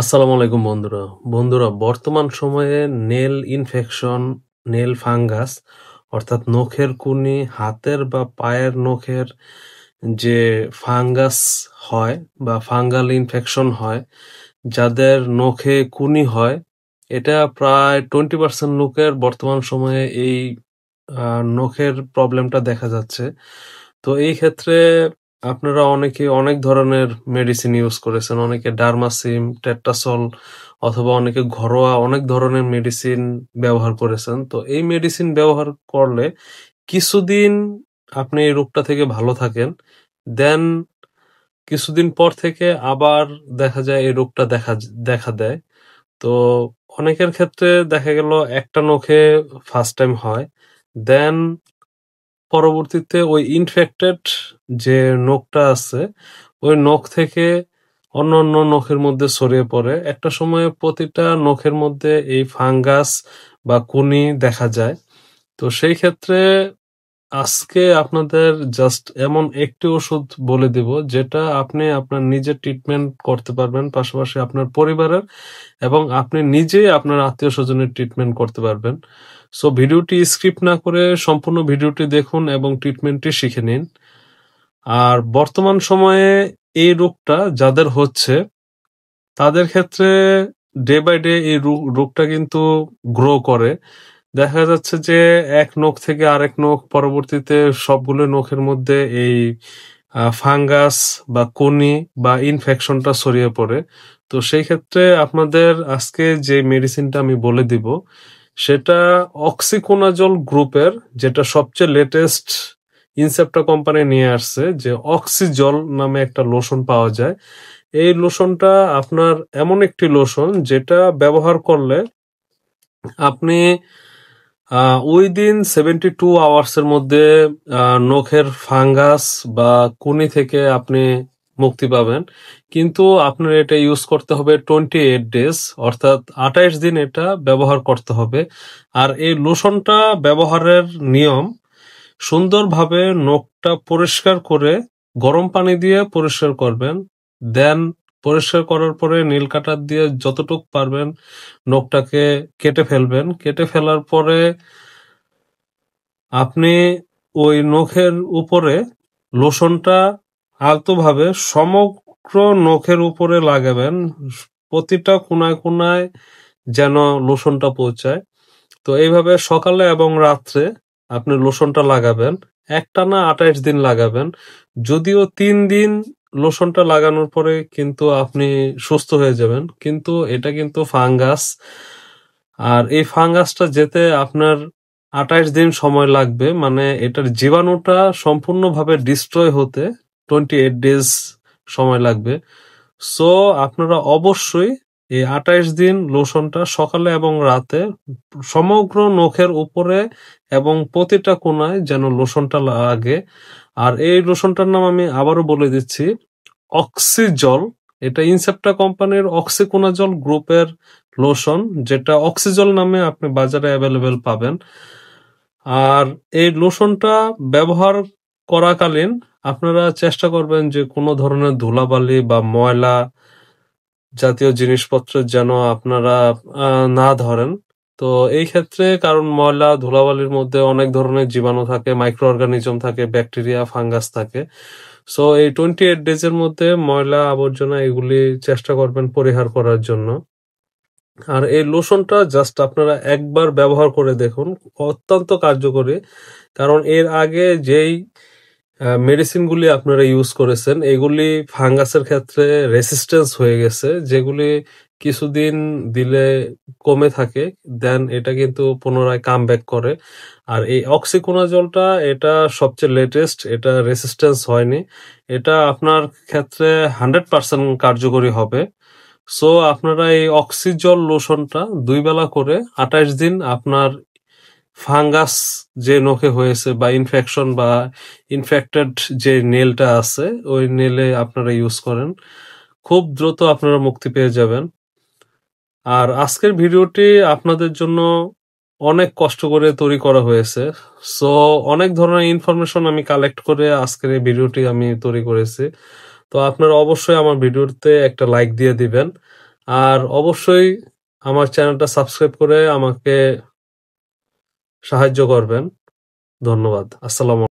আসসালামু আলাইকুম বন্ধুরা। বন্ধুরা, বর্তমান সময়ে নেল ইনফেকশন, নেল ফাঙ্গাস অর্থাৎ নখের কুনি, হাতের বা পায়ের নখের যে ফাঙ্গাস হয় বা ফাঙ্গাল ইনফেকশন হয়, যাদের নখে কুনি হয়, এটা প্রায় 20% লোকের বর্তমান সময়ে এই নখের প্রবলেমটা দেখা যাচ্ছে। তো এই ক্ষেত্রে আপনারা অনেকে অনেক ধরনের মেডিসিন ইউজ করেছেন। অনেকে ডার্মাসিন, টেট্রাসল অথবা অনেকে ঘরোয়া অনেক ধরনের মেডিসিন ব্যবহার করেছেন। তো এই মেডিসিন ব্যবহার করলে কিছুদিন আপনি এই রোগটা থেকে ভালো থাকেন। দেন কিছুদিন পর থেকে আবার দেখা যায় এই রোগটা দেখা দেয়। তো অনেকের ক্ষেত্রে দেখা গেল একটা নখে ফার্স্ট টাইম হয়। দেন পরবর্তীতে ওই ইনফেক্টেড যে নখটা আছে, ওই নখ থেকে অন্যান্য নখের মধ্যে ছড়িয়ে পড়ে। একটা সময়ে প্রতিটা নখের মধ্যে এই ফাঙ্গাস বা কুনি দেখা যায়। তো সেই ক্ষেত্রে আজকে আপনাদের জাস্ট এমন একটি ওষুধ বলে দিব, যেটা আপনি আপনার নিজের ট্রিটমেন্ট করতে পারবেন, পাশাপাশি আপনার পরিবারের এবং আপনি নিজেই আপনার আত্মীয়-স্বজনের ট্রিটমেন্ট করতে পারবেন। সো ভিডিওটি স্কিপ না করে সম্পূর্ণ ভিডিওটি দেখুন এবং ট্রিটমেন্টটি শিখে নিন। আর বর্তমান সময়ে এই রোগটা যাদের হচ্ছে, তাদের ক্ষেত্রে ডে বাই ডে এই রোগটা কিন্তু গ্রো করে। দেখা যাচ্ছে যে এক নখ থেকে আরেক নখ, পরবর্তীতে সবগুলো নখের মধ্যে এই ফাঙ্গাস বা কুনি বা ইনফেকশনটা ছড়িয়ে পড়ে। তো সেই ক্ষেত্রে আপনাদের আজকে যে মেডিসিনটা আমি বলে দিব, সেটা অক্সিকোনাজল গ্রুপের, যেটা সবচেয়ে লেটেস্ট ইনসেপ্টা কোম্পানি নিয়ে আসছে, যে অক্সিজল নামে একটা লোশন পাওয়া যায়। এই লোশনটা আপনার এমন একটি লোশন, যেটা ব্যবহার করলে আপনি উইদিন 72 আওয়ার্সের মধ্যে নখের ফাঙ্গাস বা কুনি থেকে আপনি মুক্তি পাবেন। কিন্তু আপনার এটা ইউজ করতে হবে 28 ডেজ, অর্থাৎ 28 দিন এটা ব্যবহার করতে হবে। আর এই লোশনটা ব্যবহারের নিয়ম, সুন্দরভাবে নখটা পরিষ্কার করে গরম পানি দিয়ে পরিষ্কার করবেন। দেন পরিষ্কার করার পরে নীল কাটার দিয়ে যতটুক পারবেন নখটাকে কেটে ফেলবেন। কেটে ফেলার পরে আপনি ওই নখের উপরে লোশনটা আলতোভাবে সমগ্র নখের উপরে লাগাবেন। প্রতিটা কোনায় কোনায় যেন লোশনটা পৌঁছায়। তো এইভাবে সকালে এবং রাত্রে আপনি লোশনটা লাগাবেন। একটানা 28 দিন লাগাবেন। যদিও 3 দিন লোশনটা লাগানোর পরে কিন্তু আপনি সুস্থ হয়ে যাবেন, কিন্তু এটা কিন্তু ফাঙ্গাস। আর এই ফাঙ্গাসটা যেতে আপনার 28 দিন সময় লাগবে, মানে এটার জীবাণুটা সম্পূর্ণভাবে ডিস্ট্রয় হতে 28 ডেজ সময় লাগবে। সো আপনারা অবশ্যই এই 28 দিন লোশনটা সকালে এবং রাতে সমগ্র নখের উপরে এবং প্রতিটা কোনায় যেন লোশনটা লাগে। আর এই লোশনটার নাম আমি আবারও বলে দিচ্ছি, অক্সিজল। এটা ইনসেপ্টা কোম্পানির অক্সিকোনাজল গ্রুপের লোশন, যেটা অক্সিজল নামে আপনি বাজারে অ্যাভেলেবেল পাবেন। আর এই লোশনটা ব্যবহার করাকালীন আপনারা চেষ্টা করবেন যে কোনো ধরনের ধুলাবালি বা ময়লা জাতীয় জিনিসপত্র যেন আপনারা না ধরেন। তো এই ক্ষেত্রে, কারণ ময়লা ধুলাবালির মধ্যে অনেক ধরনের জীবাণু থাকে, মাইক্রো অর্গানিজম থাকে, ব্যাকটেরিয়া, ফাঙ্গাস থাকে। সো এই 28 ডেজের মধ্যে ময়লা আবর্জনা এগুলি চেষ্টা করবেন পরিহার করার জন্য। আর এই লোশনটা জাস্ট আপনারা একবার ব্যবহার করে দেখুন, অত্যন্ত কার্যকরী। কারণ এর আগে যেই মেডিসিনগুলি আপনারা ইউজ করেছেন, এগুলি ফাঙ্গাসের ক্ষেত্রে রেসিস্টেন্স হয়ে গেছে, যেগুলি কিছুদিন দিলে কমে থাকে, দেন এটা কিন্তু পুনরায় কাম ব্যাক করে। আর এই অক্সিকোনাজলটা, এটা সবচেয়ে লেটেস্ট, এটা রেসিস্টেন্স হয়নি। এটা আপনার ক্ষেত্রে 100% কার্যকরী হবে। সো আপনারা এই অক্সিজল লোশনটা 2 বেলা করে 28 দিন আপনার ফাঙ্গাস যে নখে হয়েছে বা ইনফেকশন বা ইনফেক্টেড যে নেলটা আছে, ওই নেলে আপনারা ইউজ করেন। খুব দ্রুত আপনারা মুক্তি পেয়ে যাবেন। আর আজকের ভিডিওটি আপনাদের জন্য অনেক কষ্ট করে তৈরি করা হয়েছে। সো অনেক ধরনের ইনফরমেশন আমি কালেক্ট করে আজকের এই ভিডিওটি আমি তৈরি করেছি। তো আপনারা অবশ্যই আমার ভিডিওতে একটা লাইক দিয়ে দিবেন। আর অবশ্যই আমার চ্যানেলটা সাবস্ক্রাইব করে আমাকে সাহায্য করবেন। ধন্যবাদ। আসসালামু